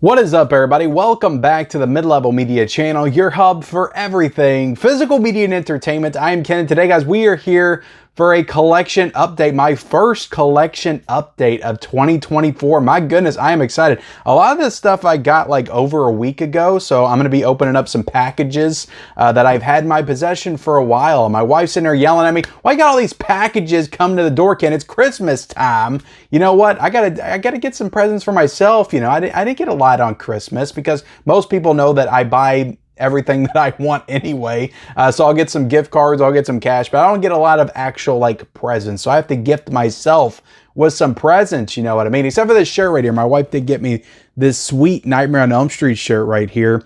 What is up, everybody? Welcome back to the Mid-Level Media channel, your hub for everything physical media and entertainment. I am Ken, and today, guys, we are here for a collection update, my first collection update of 2024. My goodness, I am excited. A lot of this stuff I got like over a week ago, so I'm gonna be opening up some packages that I've had in my possession for a while. My wife's sitting there yelling at me, why you got all these packages coming to the door, Ken? It's Christmas time. You know what? I gotta get some presents for myself. You know, I didn't get a lot on Christmas because most people know that I buy everything that I want anyway. So I'll get some gift cards, I'll get some cash, but I don't get a lot of actual like presents. So I have to gift myself with some presents, you know what I mean? Except for this shirt right here. My wife did get me this sweet Nightmare on Elm Street shirt right here.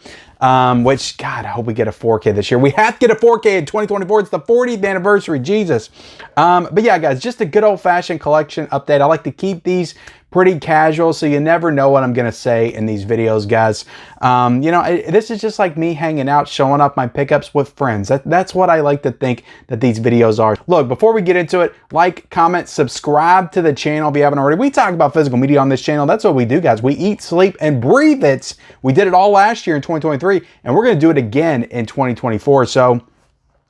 Which, God, I hope we get a 4K this year. We have to get a 4K in 2024. It's the 40th anniversary, Jesus. But yeah, guys, just a good old-fashioned collection update. I like to keep these pretty casual, so you never know what I'm gonna say in these videos, guys. You know, this is just like me hanging out, showing off my pickups with friends. That's what I like to think that these videos are. Look, before we get into it, like, comment, subscribe to the channel if you haven't already. We talk about physical media on this channel. That's what we do, guys. We eat, sleep, and breathe it. We did it all last year in 2023, and we're gonna do it again in 2024. So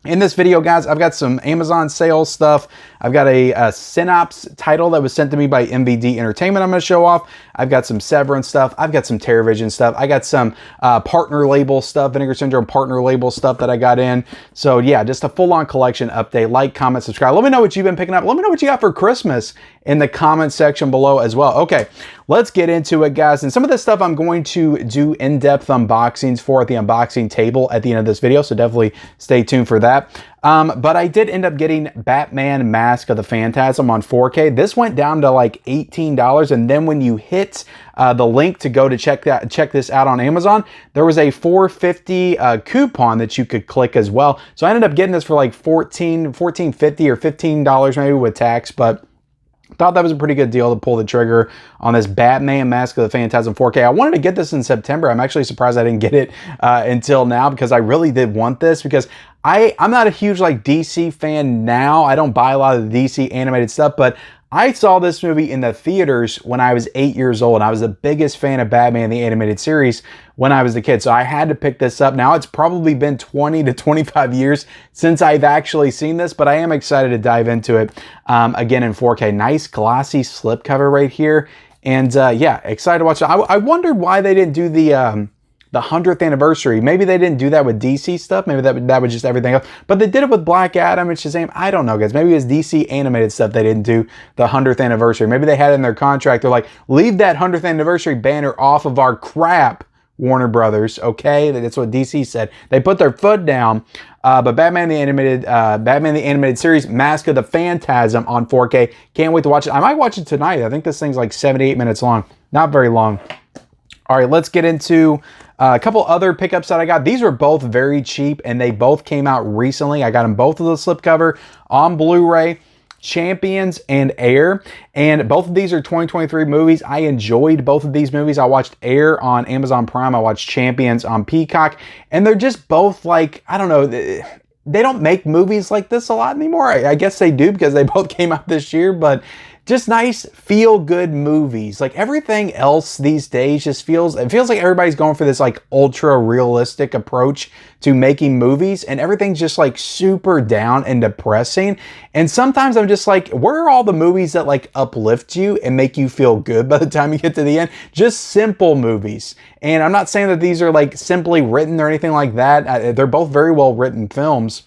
in this video, guys, I've got some Amazon sales stuff. I've got a Synopsis title that was sent to me by MVD Entertainment I'm going to show off. I've got some SEVERIN stuff. I've got some Terra Vision stuff. I got some partner label stuff, Vinegar Syndrome partner label stuff that I got in. So yeah, just a full-on collection update. Like, comment, subscribe. Let me know what you've been picking up. Let me know what you got for Christmas in the comment section below as well. Okay, let's get into it, guys. And some of this stuff I'm going to do in-depth unboxings for at the unboxing table at the end of this video, so definitely stay tuned for that. But I did end up getting Batman Mask of the Phantasm on 4K. This went down to like $18, and then when you hit the link to go to check this out on Amazon, there was a $4.50 coupon that you could click as well. So I ended up getting this for like $14.50 or $15 maybe with tax, but thought that was a pretty good deal to pull the trigger on this Batman Mask of the Phantasm 4K. I wanted to get this in September. I'm actually surprised I didn't get it until now, because I really did want this, because I'm not a huge like DC fan now. I don't buy a lot of the DC animated stuff, but I saw this movie in the theaters when I was 8 years old. I was the biggest fan of Batman the Animated Series when I was a kid, so I had to pick this up. Now, it's probably been 20 to 25 years since I've actually seen this, but I am excited to dive into it again in 4K. Nice glossy slipcover right here, and yeah, excited to watch it. I wondered why they didn't do the 100th anniversary. Maybe they didn't do that with DC stuff. Maybe that was just everything else. But they did it with Black Adam and Shazam. I don't know, guys. Maybe it was DC animated stuff they didn't do the 100th anniversary. Maybe they had it in their contract. They're like, leave that 100th anniversary banner off of our crap, Warner Brothers, okay? That's what DC said. They put their foot down. But Batman the Animated Series, Mask of the Phantasm on 4K. Can't wait to watch it. I might watch it tonight. I think this thing's like 78 minutes long. Not very long. All right, let's get into a couple other pickups that I got. These were both very cheap, and they both came out recently. I got them both with the slipcover on Blu-ray, Champions and Air. And both of these are 2023 movies. I enjoyed both of these movies. I watched Air on Amazon Prime. I watched Champions on Peacock. And they're just both like, I don't know, they don't make movies like this a lot anymore. I guess they do because they both came out this year, but just nice feel-good movies. Like everything else these days just feels like everybody's going for this like ultra realistic approach to making movies, and everything's just like super down and depressing. And sometimes I'm just like, where are all the movies that like uplift you and make you feel good by the time you get to the end? Just simple movies. And I'm not saying that these are like simply written or anything like that. They're both very well written films.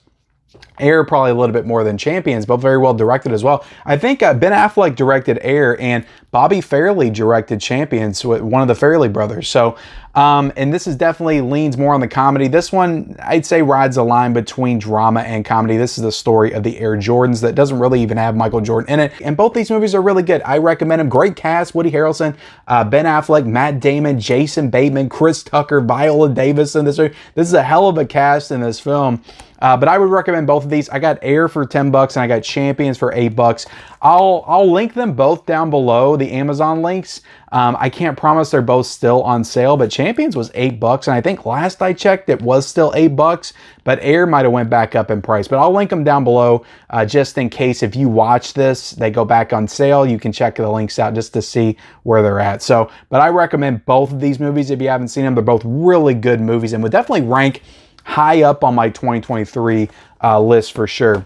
Air probably a little bit more than Champions, but very well directed as well. I think Ben Affleck directed Air, and Bobby Farrelly directed Champions, one of the Farrelly brothers. So, and this is definitely leans more on the comedy. This one, I'd say, rides a line between drama and comedy. This is the story of the Air Jordans that doesn't really even have Michael Jordan in it. And both these movies are really good. I recommend them. Great cast: Woody Harrelson, Ben Affleck, Matt Damon, Jason Bateman, Chris Tucker, Viola Davis in this movie. This is a hell of a cast in this film. But I would recommend both of these. I got Air for 10 bucks and I got Champions for 8 bucks. I'll link them both down below, the Amazon links. I can't promise they're both still on sale, but Champions was $8, and I think last I checked it was still $8, but Air might have went back up in price. But I'll link them down below just in case if you watch this, they go back on sale. You can check the links out just to see where they're at. So, but I recommend both of these movies if you haven't seen them. They're both really good movies and would definitely rank high up on my 2023 list for sure.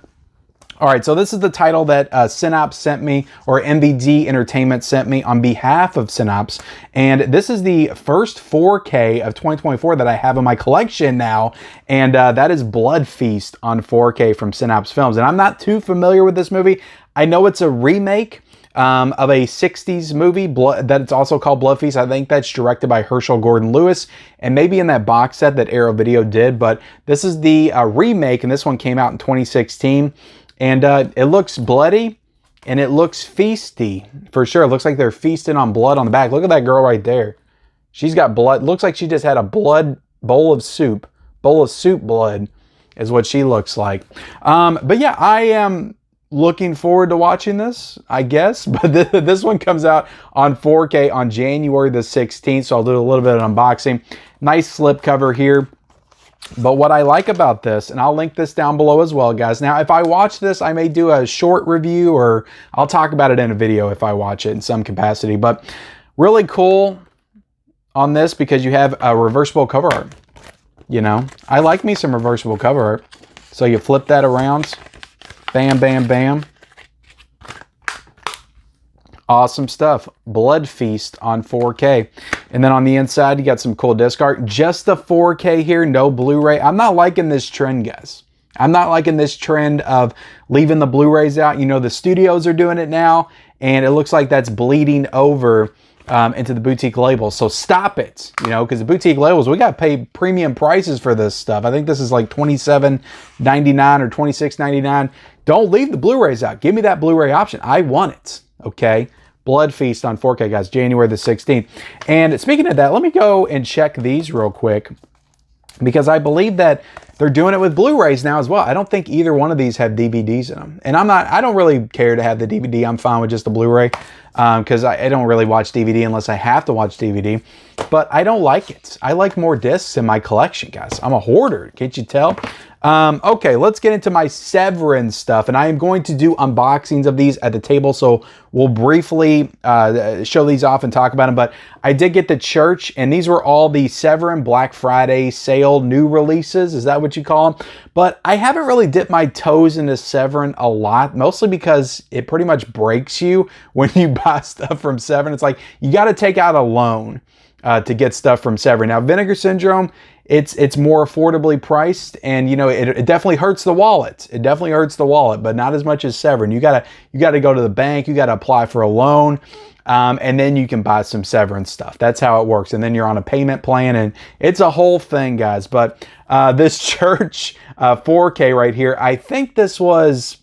All right, so this is the title that Synopsis sent me, or MVD Entertainment sent me on behalf of Synopsis. And this is the first 4K of 2024 that I have in my collection now. And that is Blood Feast on 4K from Synopsis Films. And I'm not too familiar with this movie. I know it's a remake of a 60s movie that it's also called Blood Feast. I think that's directed by Herschel Gordon Lewis, and maybe in that box set that Arrow Video did. But this is the remake, and this one came out in 2016. And it looks bloody and it looks feasty for sure. It looks like they're feasting on blood on the back. Look at that girl right there. She's got blood. Looks like she just had a bowl of soup blood is what she looks like. But yeah, I am looking forward to watching this, I guess. But this one comes out on 4K on January the 16th. So I'll do a little bit of unboxing. Nice slipcover here. But what I like about this, and I'll link this down below as well, guys. Now, if I watch this, I may do a short review, or I'll talk about it in a video if I watch it in some capacity. But really cool on this because you have a reversible cover art. You know, I like me some reversible cover art. So you flip that around. Bam, bam, bam. Awesome stuff. Blood Feast on 4K. And then on the inside, you got some cool disc art. Just the 4K here, no Blu-ray. I'm not liking this trend, guys. I'm not liking this trend of leaving the Blu-rays out. You know, the studios are doing it now, and it looks like that's bleeding over into the boutique labels. So stop it, you know, because the boutique labels, we got to pay premium prices for this stuff. I think this is like $27.99 or $26.99. Don't leave the Blu-rays out. Give me that Blu-ray option. I want it, okay? Blood Feast on 4K, guys, January the 16th. And speaking of that, let me go and check these real quick because I believe that they're doing it with Blu-rays now as well. I don't think either one of these have DVDs in them. And I don't really care to have the DVD. I'm fine with just the Blu-ray because I don't really watch DVD unless I have to watch DVD. But I don't like it. I like more discs in my collection, guys. I'm a hoarder, can't you tell? Okay, let's get into my SEVERIN stuff, and I am going to do unboxings of these at the table, so we'll briefly show these off and talk about them. But I did get the Church, and these were all the SEVERIN Black Friday sale new releases. Is that what you call them? But I haven't really dipped my toes into SEVERIN a lot, mostly because it pretty much breaks you when you buy stuff from SEVERIN. It's like you got to take out a loan to get stuff from SEVERIN. Now, Vinegar Syndrome, it's more affordably priced, and you know it definitely hurts the wallet. It definitely hurts the wallet, but not as much as SEVERIN. You gotta go to the bank. You gotta apply for a loan, and then you can buy some SEVERIN stuff. That's how it works. And then you're on a payment plan, and it's a whole thing, guys. But this Church 4K right here, I think this was,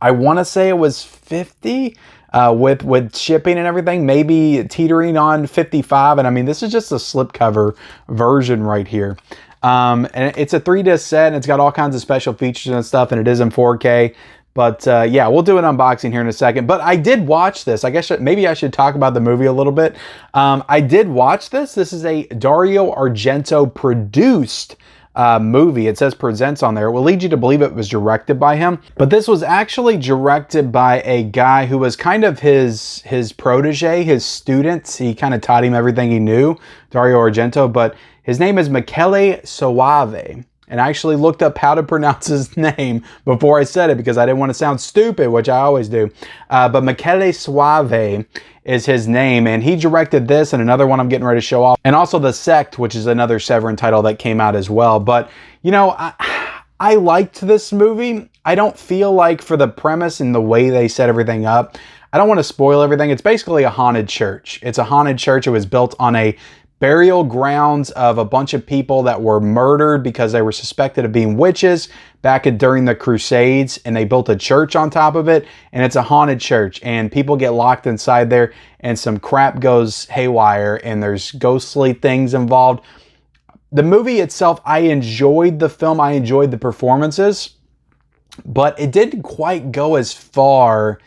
I want to say it was 50. With shipping and everything, maybe teetering on 55. And I mean, this is just a slipcover version right here. And it's a 3-disc set, and it's got all kinds of special features and stuff, and it is in 4K. But yeah, we'll do an unboxing here in a second. But I did watch this. I guess maybe I should talk about the movie a little bit. I did watch this. This is a Dario Argento produced movie. It says presents on there. It will lead you to believe it was directed by him, but this was actually directed by a guy who was kind of his protege, his student. He kind of taught him everything he knew, Dario Argento, but his name is Michele Soavi. And I actually looked up how to pronounce his name before I said it because I didn't want to sound stupid, which I always do. But Michele Soavi is his name, and he directed this and another one I'm getting ready to show off, and also The Sect, which is another SEVERIN title that came out as well. But you know, I liked this movie. I don't feel like, for the premise and the way they set everything up, I don't want to spoil everything. It's basically a haunted church. It's a haunted church. It was built on a burial grounds of a bunch of people that were murdered because they were suspected of being witches during the Crusades, and they built a church on top of it, and it's a haunted church, and people get locked inside there, and some crap goes haywire, and there's ghostly things involved. The movie itself, I enjoyed the film, I enjoyed the performances, but it didn't quite go as far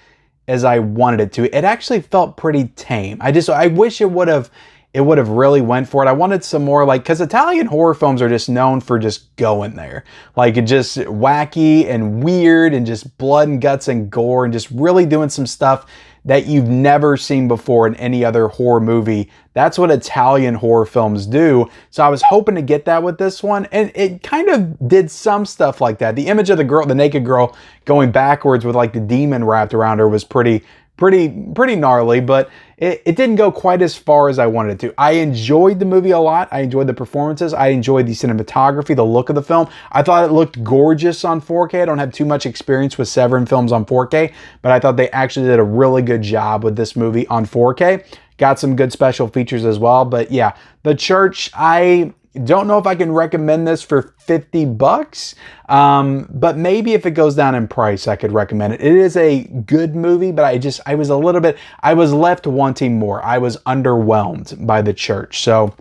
as I wanted it to. It actually felt pretty tame. I wish it would have it would have really went for it. I wanted some more, like, because Italian horror films are just known for just going there. Like, it just wacky and weird and just blood and guts and gore and just really doing some stuff that you've never seen before in any other horror movie. That's what Italian horror films do. So I was hoping to get that with this one, and it kind of did some stuff like that. The image of the girl, the naked girl going backwards with like the demon wrapped around her was pretty gnarly, but it didn't go quite as far as I wanted it to. I enjoyed the movie a lot. I enjoyed the performances. I enjoyed the cinematography, the look of the film. I thought it looked gorgeous on 4K. I don't have too much experience with Severin films on 4K, but I thought they actually did a really good job with this movie on 4K. Got some good special features as well. But yeah, The Church, I don't know if I can recommend this for 50 bucks, but maybe if it goes down in price, I could recommend it. It is a good movie, but I was left wanting more. I was underwhelmed by The Church. So,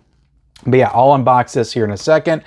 but yeah, I'll unbox this here in a second.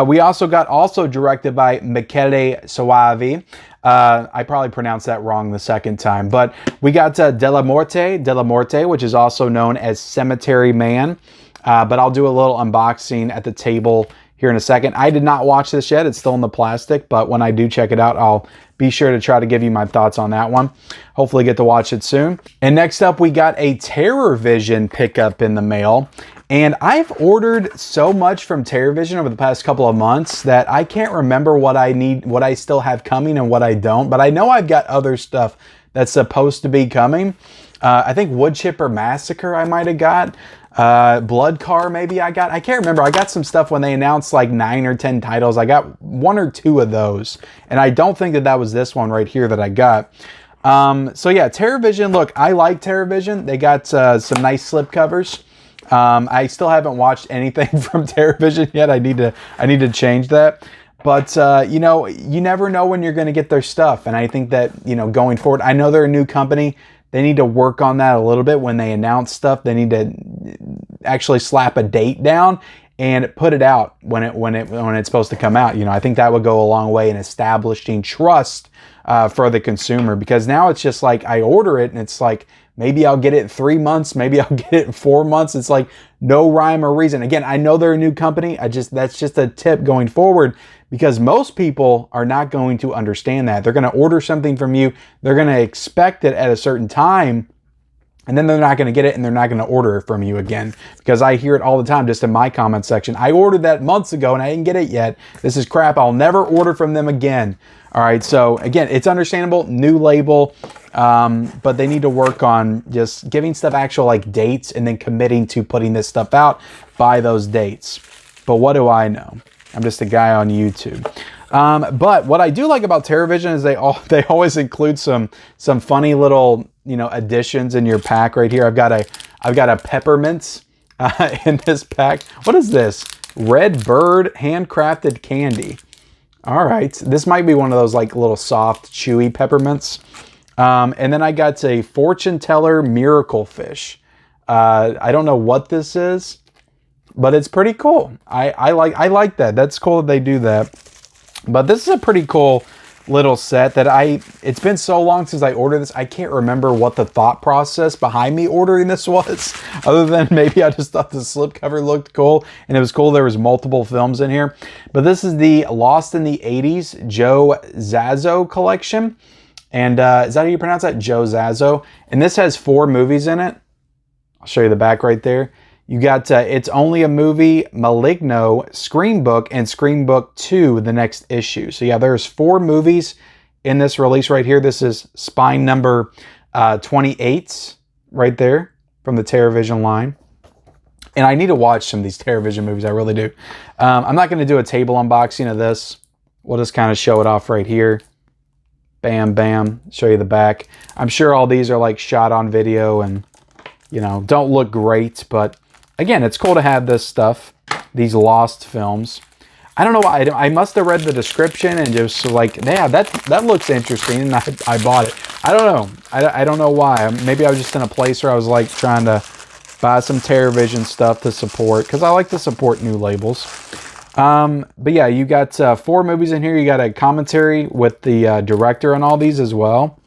We also directed by Michele Soavi. I probably pronounced that wrong the second time, but we got Della Morte, which is also known as Cemetery Man. But I'll do a little unboxing at the table here in a second. I did not watch this yet. It's still in the plastic, but when I do check it out, I'll be sure to try to give you my thoughts on that one. Hopefully get to watch it soon. And next up, we got a Terrorvision pickup in the mail. And I've ordered so much from Terrorvision over the past couple of months that I can't remember what I need, what I still have coming and what I don't. But I know I've got other stuff that's supposed to be coming. I think Wood Chipper Massacre I might have got. Blood Car maybe I got. I can't remember. I got some stuff when they announced like 9 or 10 titles. I got 1 or 2 of those. And I don't think that was this one right here that I got. So yeah, Terrorvision. Look, I like Terrorvision. They got some nice slipcovers. I still haven't watched anything from Terrorvision yet. I need to change that. But, you know, you never know when you're going to get their stuff. And I think that, you know, going forward, I know they're a new company. They need to work on that a little bit when they announce stuff. They need to actually slap a date down and put it out when it's supposed to come out. You know, I think that would go a long way in establishing trust for the consumer, because now it's just like I order it and it's like, maybe I'll get it in 3 months. Maybe I'll get it in 4 months. It's like no rhyme or reason. Again, I know they're a new company. That's just a tip going forward, because most people are not going to understand that. They're going to order something from you. They're going to expect it at a certain time, and then they're not going to get it, and they're not going to order it from you again, because I hear it all the time just in my comment section. I ordered that months ago and I didn't get it yet. This is crap. I'll never order from them again. All right. So again, it's understandable, new label, but they need to work on just giving stuff actual like dates and then committing to putting this stuff out by those dates. But what do I know? I'm just a guy on YouTube. But what I do like about Terrorvision is they always include some funny little, you know, additions in your pack right here. I've got a peppermint in this pack. What is this? Red Bird handcrafted candy. All right, this might be one of those like little soft, chewy peppermints. And then I got a fortune teller miracle fish. I don't know what this is, but it's pretty cool. I like that. That's cool that they do that. But this is a pretty cool little set that it's been so long since I ordered this. I can't remember what the thought process behind me ordering this was, other than maybe I just thought the slipcover looked cool, and it was cool there was multiple films in here. But this is the Lost in the 80s Joe Zazzo collection. And is that how you pronounce that? Joe Zazzo. And this has 4 movies in it. I'll show you the back right there. You got It's Only a Movie, Maligno, Screen Book, and Screen Book 2, the next issue. So yeah, there's 4 movies in this release right here. This is spine number 28 right there from the Terrorvision line. And I need to watch some of these Terrorvision movies, I really do. I'm not going to do a table unboxing of this. We'll just kind of show it off right here. Bam, bam, show you the back. I'm sure all these are like shot on video and, you know, don't look great, but again, it's cool to have this stuff, these lost films. I don't know why. I must have read the description and just like, yeah, that looks interesting, and I bought it. I don't know. I don't know why. Maybe I was just in a place where I was like trying to buy some Terrorvision stuff to support, because I like to support new labels. But yeah, you got 4 movies in here. You got a commentary with the director on all these as well.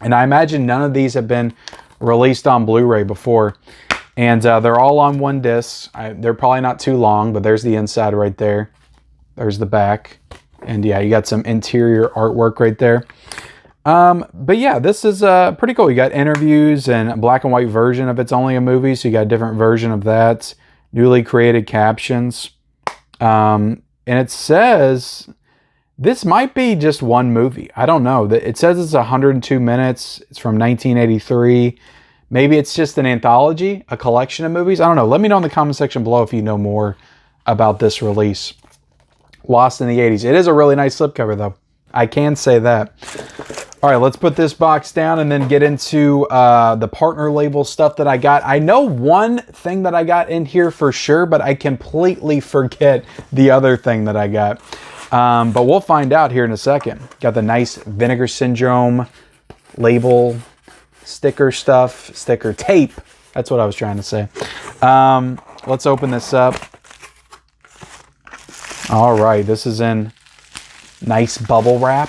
And I imagine none of these have been released on Blu-ray before. And they're all on one disc. They're probably not too long, but there's the inside right there. There's the back. And yeah, you got some interior artwork right there. But yeah, this is pretty cool. You got interviews and a black and white version of It's Only a Movie. So you got a different version of that. Newly created captions. And it says this might be just one movie. I don't know. It says it's 102 minutes. It's from 1983. Maybe it's just an anthology, a collection of movies. I don't know. Let me know in the comment section below if you know more about this release. Lost in the 80s. It is a really nice slipcover, though. I can say that. All right, let's put this box down and then get into the partner label stuff that I got. I know one thing that I got in here for sure, but I completely forget the other thing that I got. But we'll find out here in a second. Got the nice Vinegar Syndrome label, sticker stuff, sticker tape. That's what I was trying to say. Let's open this up. All right, this is in nice bubble wrap,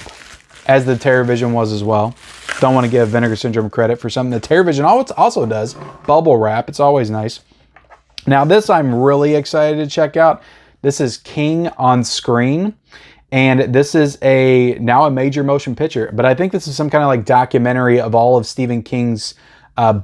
as the Terra Vision was as well. Don't want to give Vinegar Syndrome credit for something the Terra Vision also does. Bubble wrap, it's always nice. Now this I'm really excited to check out. This is King on Screen. And this is now a major motion picture. But I think this is some kind of like documentary of all of Stephen King's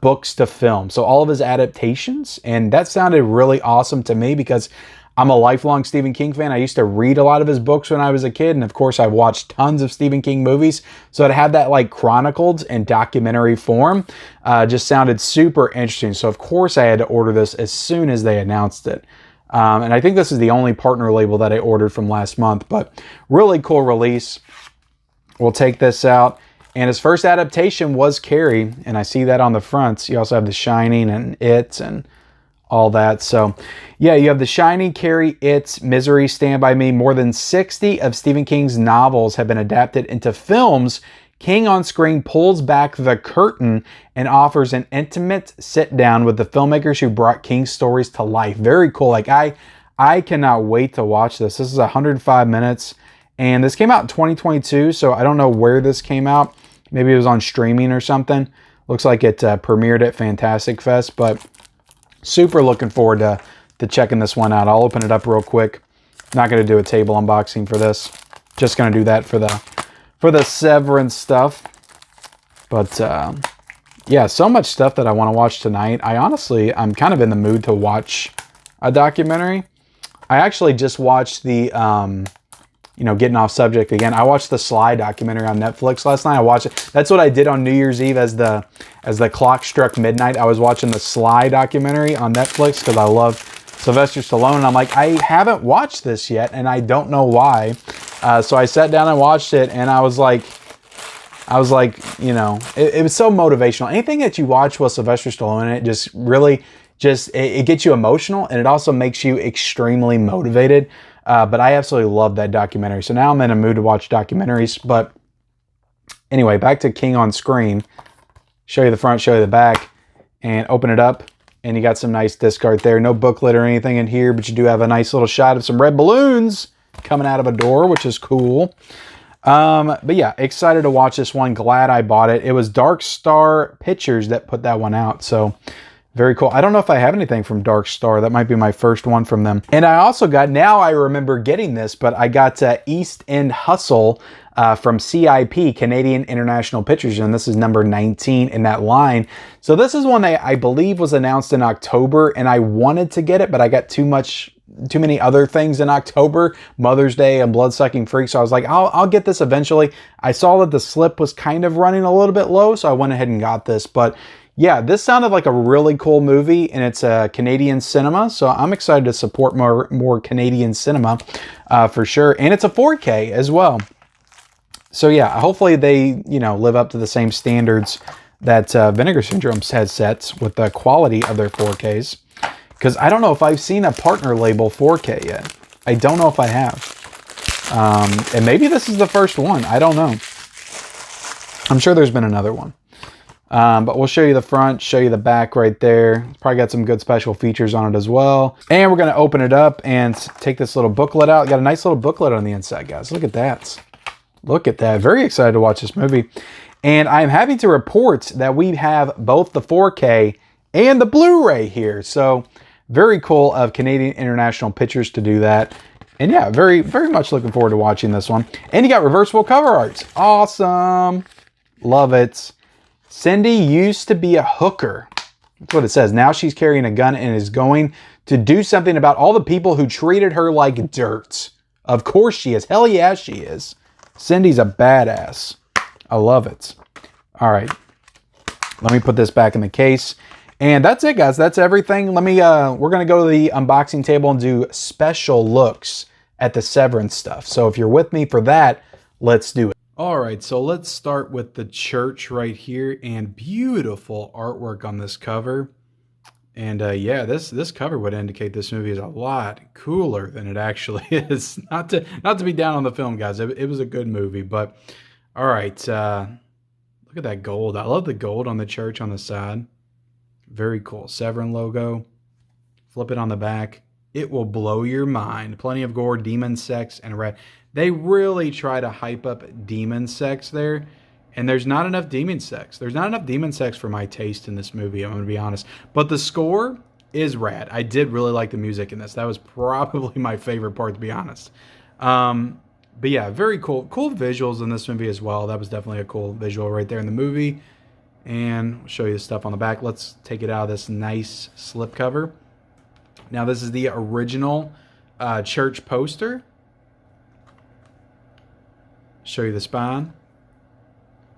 books to film. So all of his adaptations. And that sounded really awesome to me because I'm a lifelong Stephen King fan. I used to read a lot of his books when I was a kid. And of course, I watched tons of Stephen King movies. So to have that like chronicled in documentary form just sounded super interesting. So of course, I had to order this as soon as they announced it. And I think this is the only partner label that I ordered from last month. But really cool release. We'll take this out. And his first adaptation was Carrie. And I see that on the fronts. You also have The Shining and It and all that. So yeah, you have The Shining, Carrie, It, Misery, Stand By Me. More than 60 of Stephen King's novels have been adapted into films. King on Screen pulls back the curtain and offers an intimate sit down with the filmmakers who brought King's stories to life. Very cool. Like I cannot wait to watch this. This is 105 minutes and this came out in 2022. So I don't know where this came out. Maybe it was on streaming or something. Looks like it premiered at Fantastic Fest, but super looking forward to checking this one out. I'll open it up real quick. Not going to do a table unboxing for this. Just going to do that for the SEVERIN stuff. But yeah, so much stuff that I want to watch tonight. I'm kind of in the mood to watch a documentary. I actually just watched the, getting off subject again. I watched the Sly documentary on Netflix last night. I watched it. That's what I did on New Year's Eve as the clock struck midnight. I was watching the Sly documentary on Netflix because I love Sylvester Stallone. And I'm like, I haven't watched this yet and I don't know why. So I sat down and watched it and I was like, it was so motivational. Anything that you watch with Sylvester Stallone in it just really it gets you emotional and it also makes you extremely motivated. But I absolutely love that documentary. So now I'm in a mood to watch documentaries. But anyway, back to King on Screen. Show you the front, show you the back, and open it up. And you got some nice disc art there. No booklet or anything in here, but you do have a nice little shot of some red balloons coming out of a door, which is cool. But yeah, excited to watch this one. Glad I bought it. It was Dark Star Pictures that put that one out. So very cool. I don't know if I have anything from Dark Star. That might be my first one from them. And I also got, now I remember getting this, but I got East End Hustle from CIP, Canadian International Pictures, and this is number 19 in that line. So this is one that I believe was announced in October, and I wanted to get it, but I got too many other things in October, Mother's Day and Bloodsucking Freak. So I was like, I'll get this eventually. I saw that the slip was kind of running a little bit low, so I went ahead and got this. But yeah, this sounded like a really cool movie, and it's a Canadian cinema, so I'm excited to support more Canadian cinema for sure. And it's a 4K as well. So yeah, hopefully they live up to the same standards that Vinegar Syndrome has set with the quality of their 4Ks. Because I don't know if I've seen a partner label 4K yet. I don't know if I have. And maybe this is the first one. I don't know. I'm sure there's been another one. But we'll show you the front, show you the back right there. It's probably got some good special features on it as well. And we're going to open it up and take this little booklet out. Got a nice little booklet on the inside, guys. Look at that. Look at that. Very excited to watch this movie. And I'm happy to report that we have both the 4K and the Blu-ray here. So very cool of Canadian International Pictures to do that. And yeah, very, very much looking forward to watching this one. And you got reversible cover arts. Awesome. Love it. Cindy used to be a hooker. That's what it says. Now she's carrying a gun and is going to do something about all the people who treated her like dirt. Of course she is. Hell yeah, she is. Cindy's a badass. I love it. All right. Let me put this back in the case. And that's it, guys. That's everything. Let me, we're going to go to the unboxing table and do special looks at the SEVERIN stuff. So if you're with me for that, let's do it. All right, so let's start with the church right here, and beautiful artwork on this cover. And yeah, this cover would indicate this movie is a lot cooler than it actually is. Not to be down on the film, guys. It was a good movie, but all right. Look at that gold. I love the gold on the church on the side. Very cool. SEVERIN logo. Flip it on the back. It will blow your mind. Plenty of gore, demon sex, and red. They really try to hype up demon sex there. And there's not enough demon sex. There's not enough demon sex for my taste in this movie, I'm going to be honest. But the score is rad. I did really like the music in this. That was probably my favorite part, to be honest. But yeah, very cool. Cool visuals in this movie as well. That was definitely a cool visual right there in the movie. And I'll show you the stuff on the back. Let's take it out of this nice slipcover. Now, this is the original church poster. Show you the spine.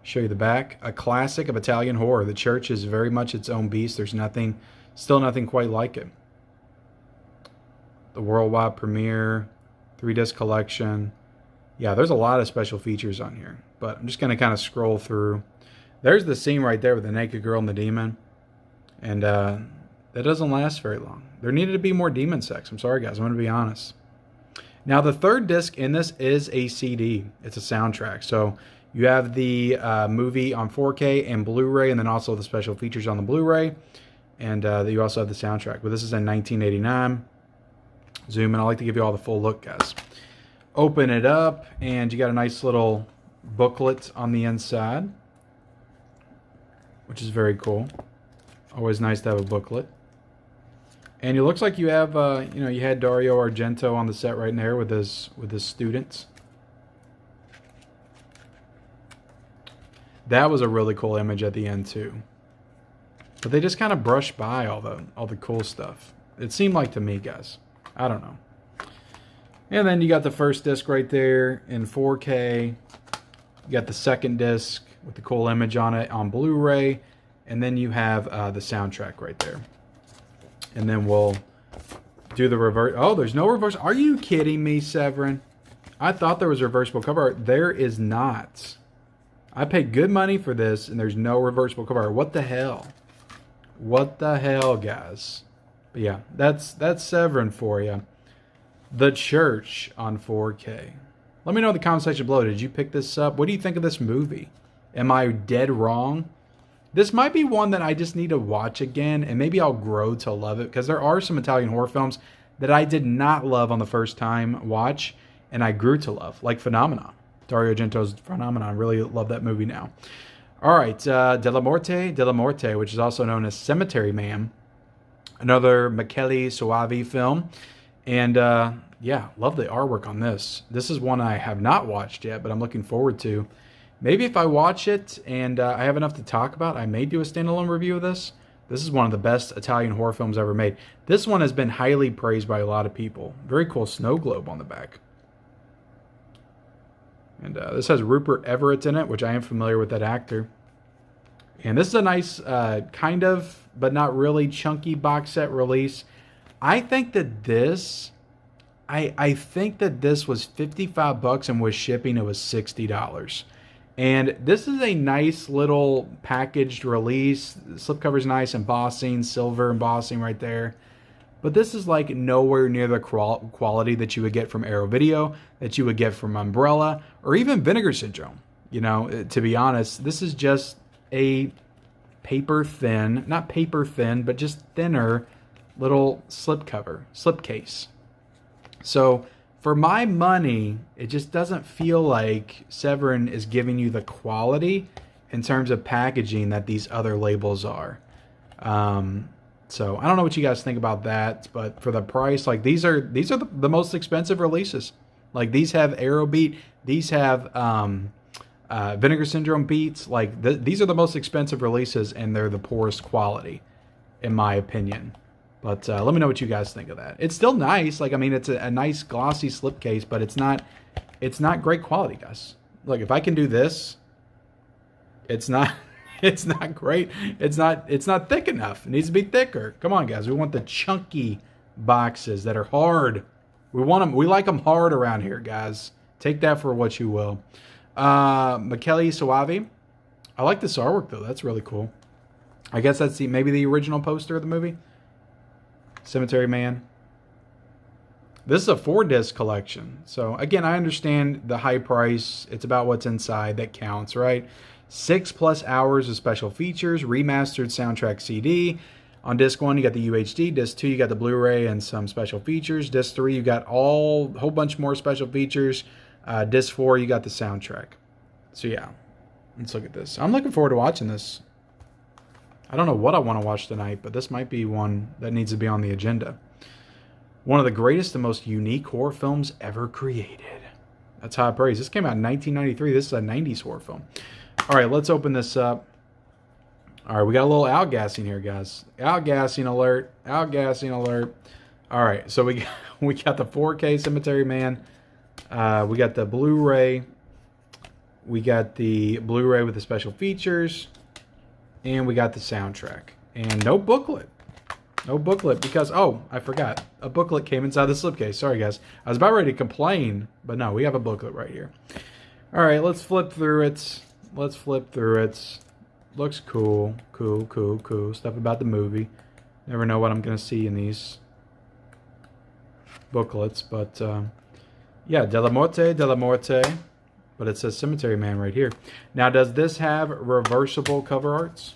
Show you the back. A classic of Italian horror. The church is very much its own beast. There's nothing, still nothing quite like it. The worldwide premiere, 3-disc collection. Yeah, there's a lot of special features on here, but I'm just going to kind of scroll through. There's the scene right there with the naked girl and the demon, and that doesn't last very long. There needed to be more demon sex. I'm sorry, guys. I'm going to be honest. Now, the third disc in this is a CD. It's a soundtrack. So you have the movie on 4K and Blu-ray, and then also the special features on the Blu-ray. And you also have the soundtrack. But this is in 1989. Zoom in. I like to give you all the full look, guys. Open it up, and you got a nice little booklet on the inside, which is very cool. Always nice to have a booklet. And it looks like you have, you know, you had Dario Argento on the set right there with his students. That was a really cool image at the end too. But they just kind of brushed by all the cool stuff. It seemed like to me, guys. I don't know. And then you got the first disc right there in 4K. You got the second disc with the cool image on it on Blu-ray. And then you have the soundtrack right there. And then we'll do the reverse. Oh, there's no reverse. Are you kidding me, SEVERIN? I thought there was reversible cover art. There is not. I paid good money for this, and there's no reversible cover art. What the hell? What the hell, guys? But yeah, that's SEVERIN for you. The Church on 4K. Let me know in the comment section below. Did you pick this up? What do you think of this movie? Am I dead wrong? This might be one that I just need to watch again, and maybe I'll grow to love it, because there are some Italian horror films that I did not love on the first time watch, and I grew to love, like Phenomenon. Dario Argento's Phenomenon. I really love that movie now. All right, Della Morte, which is also known as Cemetery Man. Another Michele Soavi film. And yeah, love the artwork on this. This is one I have not watched yet, but I'm looking forward to. Maybe if I watch it and I have enough to talk about, I may do a standalone review of this. This is one of the best Italian horror films ever made. This one has been highly praised by a lot of people. Very cool snow globe on the back. And this has Rupert Everett in it, which I am familiar with that actor. And this is a nice kind of, but not really, chunky box set release. I think that this, I think that this was $55, and with shipping it was $60. And this is a nice little packaged release. The slipcover's nice, embossing, silver embossing right there. But this is like nowhere near the quality that you would get from Arrow Video, that you would get from Umbrella, or even Vinegar Syndrome. You know, to be honest, this is just a paper thin, not paper thin, but just thinner little slipcase. So for my money, it just doesn't feel like SEVERIN is giving you the quality in terms of packaging that these other labels are. So I don't know what you guys think about that, but for the price, like these are the most expensive releases. Like these have Arrow beat, these have Vinegar Syndrome beats. Like these are the most expensive releases, and they're the poorest quality, in my opinion. But let me know what you guys think of that. It's still nice. Like, I mean, it's a nice glossy slipcase, but it's not great quality, guys. Look, if I can do this, it's not it's not great. It's not thick enough. It needs to be thicker. Come on, guys. We want the chunky boxes that are hard. We want them. We like them hard around here, guys. Take that for what you will. Michele Soavi. I like this artwork though. That's really cool. I guess that's maybe the original poster of the movie. Cemetery Man. This is a 4-disc collection. So again, I understand the high price. It's about what's inside that counts, right? 6+ hours of special features, remastered soundtrack CD. On disc 1, you got the UHD. Disc 2, you got the Blu-ray and some special features. Disc 3, you got a whole bunch more special features. Disc 4, you got the soundtrack. So yeah, let's look at this. I'm looking forward to watching this. I don't know what I want to watch tonight, but this might be one that needs to be on the agenda. One of the greatest and most unique horror films ever created. That's high praise. This came out in 1993. This is a 90s horror film. All right, let's open this up. All right, we got a little outgassing here, guys. Outgassing alert. Outgassing alert. All right, so we got the 4K Cemetery Man. We got the Blu-ray. We got the Blu-ray with the special features. And we got the soundtrack. And no booklet. No booklet because, oh, I forgot. A booklet came inside the slipcase. Sorry, guys. I was about ready to complain, but no, we have a booklet right here. All right, let's flip through it. Let's flip through it. Looks cool. Cool, cool, cool. Stuff about the movie. Never know what I'm going to see in these booklets, but yeah, Della Morte. But it says Cemetery Man right here. Now, does this have reversible cover arts?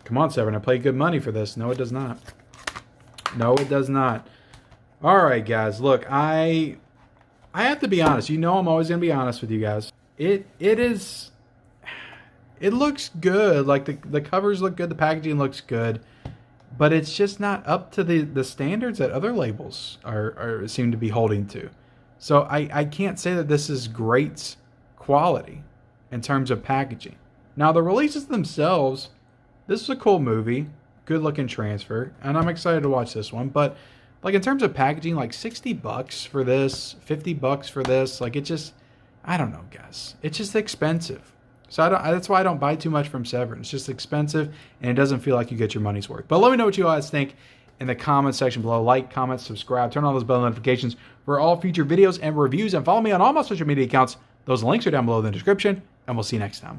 Come on, Severin. I paid good money for this. No, it does not. No, it does not. All right, guys. Look, I have to be honest. You know I'm always going to be honest with you guys. It looks good. Like, the covers look good. The packaging looks good. But it's just not up to the standards that other labels seem to be holding to. So I can't say that this is great quality in terms of packaging. Now, the releases themselves, this is a cool movie, good looking transfer, and I'm excited to watch this one. But like in terms of packaging, like $60 for this, $50 for this, like it just, I don't know, guys. It's just expensive. So that's why I don't buy too much from Severin. It's just expensive, and it doesn't feel like you get your money's worth. But let me know what you guys think in the comments section below. Like, comment, subscribe, turn on those bell notifications for all future videos and reviews, and follow me on all my social media accounts. Those links are down below in the description, and we'll see you next time.